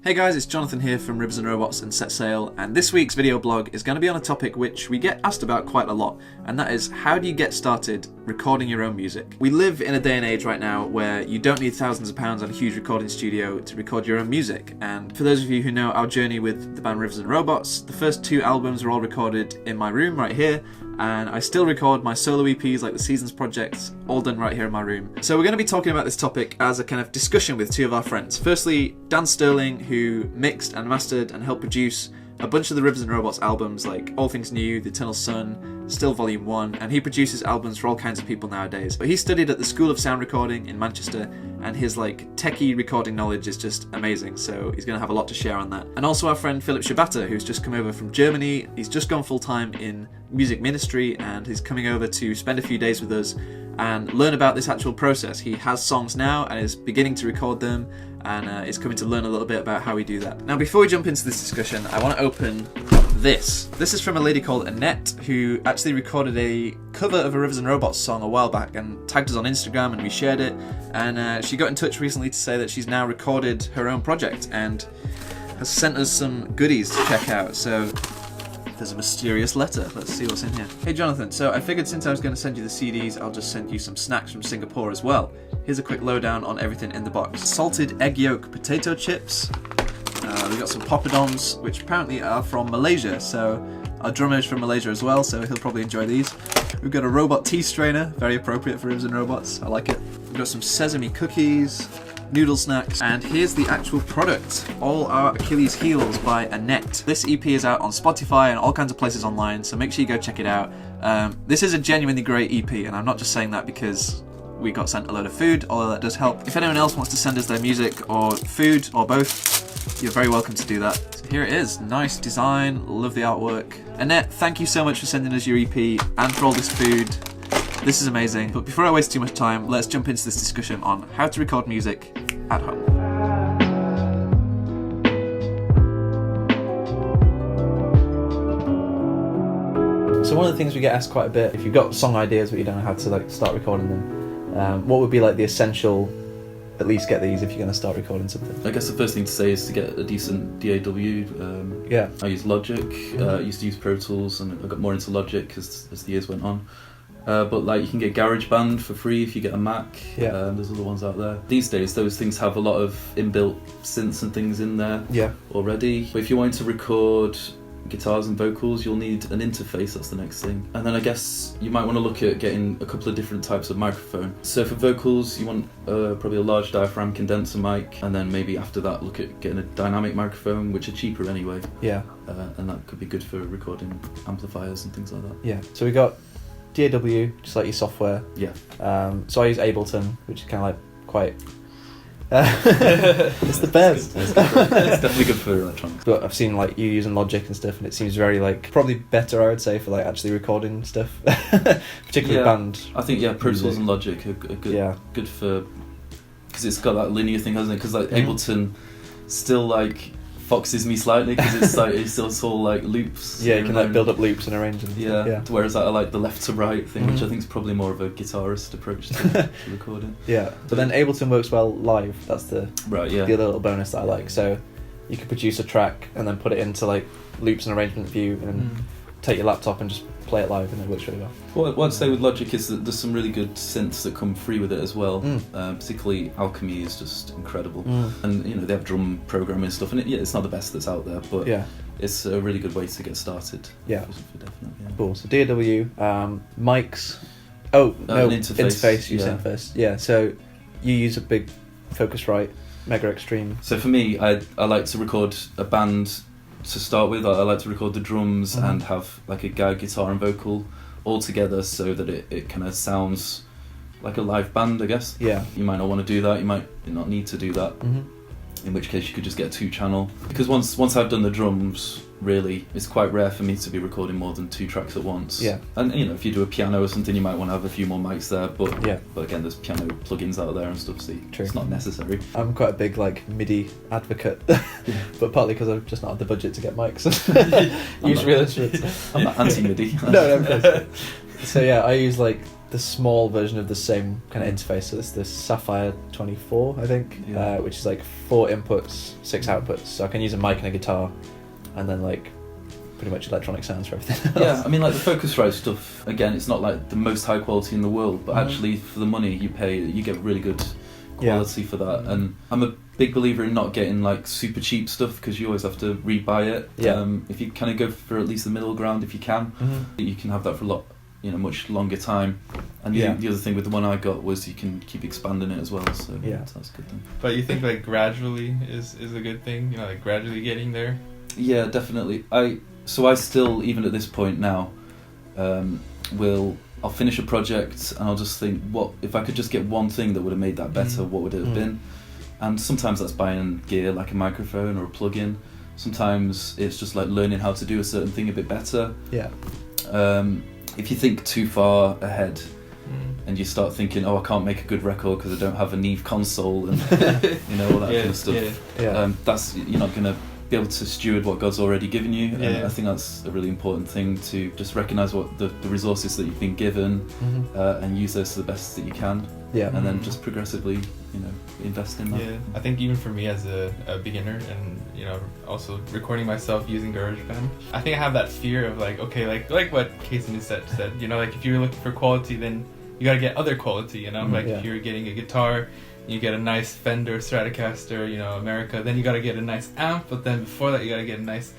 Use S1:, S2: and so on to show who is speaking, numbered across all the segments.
S1: Hey guys, it's Jonathan here from Ribbons and Robots and Set Sail, and this week's video blog is going to be on a topic which we get asked about quite a lot, and that is how do you get started recording your own music? We live in a day and age right now where you don't need thousands of pounds on a huge recording studio to record your own music, and for those of you who know our journey with the band Ribbons and Robots, the first two albums were all recorded in my room right here, and I still record my solo EPs like the Seasons projects, all done right here in my room. So we're going to be talking about this topic as a kind of discussion with two of our friends. Firstly, Dan Stirling, who mixed and mastered and helped produce a bunch of the Ribbons and Robots albums like All Things New, The Eternal Sun, Still Volume 1, and he produces albums for all kinds of people nowadays. But he studied at the School of Sound Recording in Manchester, and his techie recording knowledge is just amazing, so he's going to have a lot to share on that. And also our friend Philip Shibata, who's just come over from Germany. He's just gone full-time in music ministry, and he's coming over to spend a few days with us and learn about this actual process. He has songs now and is beginning to record them, and is coming to learn a little bit about how we do that. Now, before we jump into this discussion, I want to open this. This is from a lady called Annette, who actually recorded a cover of a Ribbons and Robots song a while back and tagged us on Instagram, and we shared it, and she got in touch recently to say that she's now recorded her own project and has sent us some goodies to check out. So there's a mysterious letter. Let's see what's in here. Hey Jonathan, so I figured since I was going to send you the CDs, I'll just send you some snacks from Singapore as well. Here's a quick lowdown on everything in the box. Salted egg yolk potato chips. We got some poppadoms, which apparently are from Malaysia, so our drummer is from Malaysia as well, so he'll probably enjoy these. We've got a robot tea strainer, very appropriate for Ribbons and Robots, I like it. We've got some sesame cookies, noodle snacks, and here's the actual product. All Our Achilles Heels by Annette. This EP is out on Spotify and all kinds of places online, so make sure you go check it out. This is a genuinely great EP, and I'm not just saying that because we got sent a load of food, although that does help. If anyone else wants to send us their music or food or both, you're very welcome to do that. So here it is. Nice design, love the artwork. Annette, thank you so much for sending us your EP and for all this food. This is amazing. But before I waste too much time, let's jump into this discussion on how to record music at home. So one of the things we get asked quite a bit, if you've got song ideas but you don't know how to start recording them, what would be the essential, at least get these if you're going to start recording something?
S2: I guess the first thing to say is to get a decent DAW. I use Logic. I used to use Pro Tools, and I got more into Logic as the years went on. But you can get GarageBand for free if you get a Mac. There's other ones out there. These days, those things have a lot of inbuilt synths and things in there already. But if you want to record guitars and vocals, you'll need an interface. That's the next thing. And then I guess you might want to look at getting a couple of different types of microphone. So for vocals, you want probably a large diaphragm condenser mic, and then maybe after that look at getting a dynamic microphone, which are cheaper anyway. And that could be good for recording amplifiers and things like that.
S1: So we got DAW, just like your software. So I use Ableton, which is kind of quite it's the best.
S2: It's definitely good for electronics.
S1: But I've seen you using Logic and stuff, and it seems very probably better, I would say, for actually recording stuff, particularly band.
S2: I think Pro Tools and Logic are good. Good for, because it's got that linear thing, hasn't it? Because Ableton still foxes me slightly because it's all loops.
S1: You can build up loops and arrange them.
S2: Whereas I like the left to right thing, which I think is probably more of a guitarist approach to recording.
S1: But then Ableton works well live. That's the other little bonus that I like. So you could produce a track and then put it into loops and arrangement view, and take your laptop and just play it live, and it works really well.
S2: What I'd say with Logic is that there's some really good synths that come free with it as well. Particularly Alchemy is just incredible, and they have drum programming and stuff. And it's not the best that's out there, but it's a really good way to get started. Definitely.
S1: Cool. So DAW, mics. Oh no, interface. You said first. So you use a big Focusrite Mega Extreme.
S2: So for me, I like to record a band. To start with, I like to record the drums and have a guitar and vocal all together so that it kind of sounds like a live band, I guess. You might not want to do that, you might not need to do that, in which case you could just get a 2-channel. Because once I've done the drums, really, it's quite rare for me to be recording more than 2 tracks at once. And if you do a piano or something, you might want to have a few more mics there, but again, there's piano plugins out there and stuff, so it's not necessary.
S1: I'm quite a big MIDI advocate, but partly because I've just not had the budget to get mics. Use real instruments.
S2: I'm not anti-MIDI.
S1: No, of course. So I use
S3: the small version of the same kind of interface. So this is the Sapphire 24, I think, which is like 4 inputs, 6 outputs. So I can use a mic and a guitar, and then like pretty much electronic sounds for everything else.
S2: Yeah, I mean, like the Focusrite stuff, again, it's not like the most high quality in the world, but actually for the money you pay, you get really good quality for that. And I'm a big believer in not getting like super cheap stuff, because you always have to rebuy it. If you kind of go for at least the middle ground, if you can, you can have that for a lot, much longer time. And the other thing with the one I got was you can keep expanding it as well, so that's a good thing.
S4: But you think like gradually is a good thing, like gradually getting there?
S2: Yeah, definitely. I still, even at this point now, I'll finish a project and I'll just think, what if I could just get one thing that would have made that better, what would it have been? And sometimes that's buying gear like a microphone or a plug-in. Sometimes it's just like learning how to do a certain thing a bit better. If you think too far ahead and you start thinking, I can't make a good record because I don't have a Neve console and all that kind of stuff, that's, you're not going to be able to steward what God's already given you. And I think that's a really important thing, to just recognise what the resources that you've been given and use those to the best that you can. And then just progressively, invest in that.
S4: I think even for me as a beginner, and also recording myself using GarageBand, I think I have that fear of like what Casey said, like if you're looking for quality, then you gotta get other quality, if you're getting a guitar, you get a nice Fender Stratocaster, America, then you gotta get a nice amp, but then before that you gotta get a nice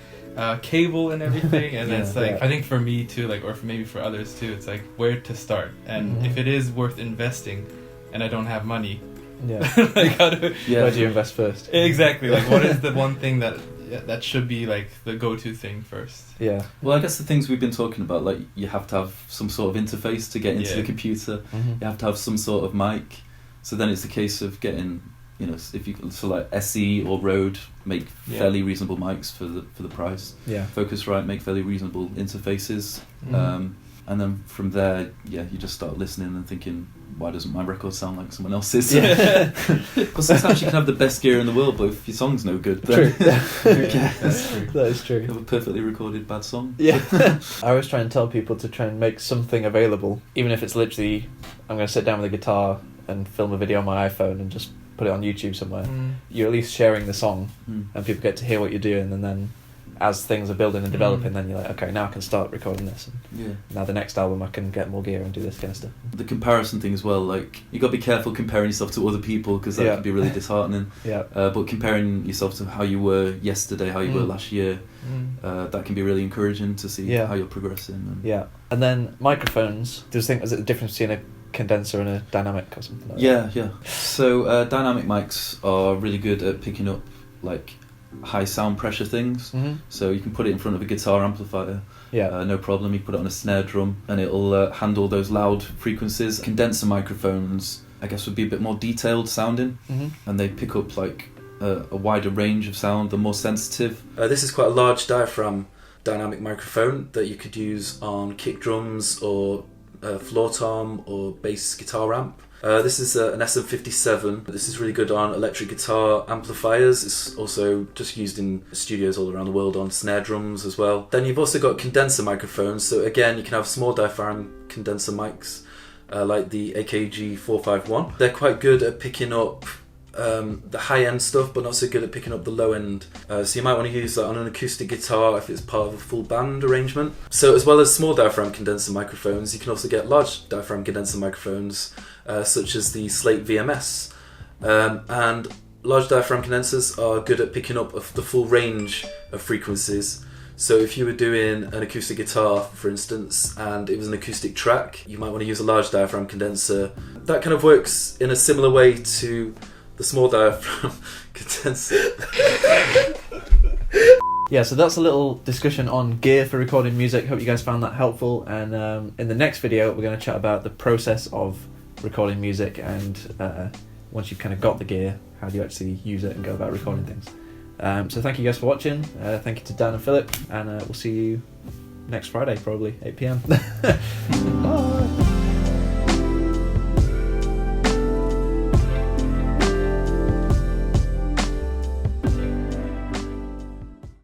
S4: cable and everything, and it's like, I think for me too, like, or maybe for others too, it's like where to start, and if it is worth investing and I don't have money, like how do
S3: you invest first?
S4: Exactly, like what is the one thing that should be like the go-to thing first?
S2: Well, I guess the things we've been talking about, like you have to have some sort of interface to get into the computer, you have to have some sort of mic, so then it's a case of getting, if you like SE or Rode make fairly reasonable mics for the price. Focusrite make fairly reasonable interfaces, and then from there, you just start listening and thinking, why doesn't my record sound like someone else's? But sometimes you can have the best gear in the world, but if your song's no good, then
S3: That's true. That is true.
S2: You have a perfectly recorded bad song.
S3: I always try and tell people to try and make something available, even if it's literally, I'm going to sit down with a guitar and film a video on my iPhone and just put it on YouTube somewhere. You're at least sharing the song, and people get to hear what you're doing, and then as things are building and developing, then you're like, okay, now I can start recording this, and now the next album I can get more gear and do this kind of stuff.
S2: The comparison thing as well, like you got to be careful comparing yourself to other people, because that can be really disheartening. But comparing yourself to how you were yesterday, how you were last year, that can be really encouraging to see how you're progressing.
S3: And then microphones, is it the difference between a condenser and a dynamic or something like that?
S2: So dynamic mics are really good at picking up like high sound pressure things, so you can put it in front of a guitar amplifier, no problem. You put it on a snare drum and it'll handle those loud frequencies. Condenser microphones, I guess, would be a bit more detailed sounding, and they pick up like a wider range of sound. They're more sensitive. This is quite a large diaphragm dynamic microphone that you could use on kick drums or floor tom or bass guitar amp. This is an SM57. This is really good on electric guitar amplifiers. It's also just used in studios all around the world on snare drums as well. Then you've also got condenser microphones. So again, you can have small diaphragm condenser mics like the AKG 451. They're quite good at picking up the high-end stuff, but not so good at picking up the low-end. So you might want to use that on an acoustic guitar if it's part of a full band arrangement. So as well as small diaphragm condenser microphones, you can also get large diaphragm condenser microphones, such as the Slate VMS. And large diaphragm condensers are good at picking up the full range of frequencies. So if you were doing an acoustic guitar, for instance, and it was an acoustic track, you might want to use a large diaphragm condenser. That kind of works in a similar way to the small diaphragm condenser.
S3: So that's a little discussion on gear for recording music. Hope you guys found that helpful, and in the next video we're going to chat about the process of recording music, and once you've kind of got the gear, how do you actually use it and go about recording things. So thank you guys for watching. Thank you to Dan and Philip, and we'll see you next Friday, probably 8 PM. Bye.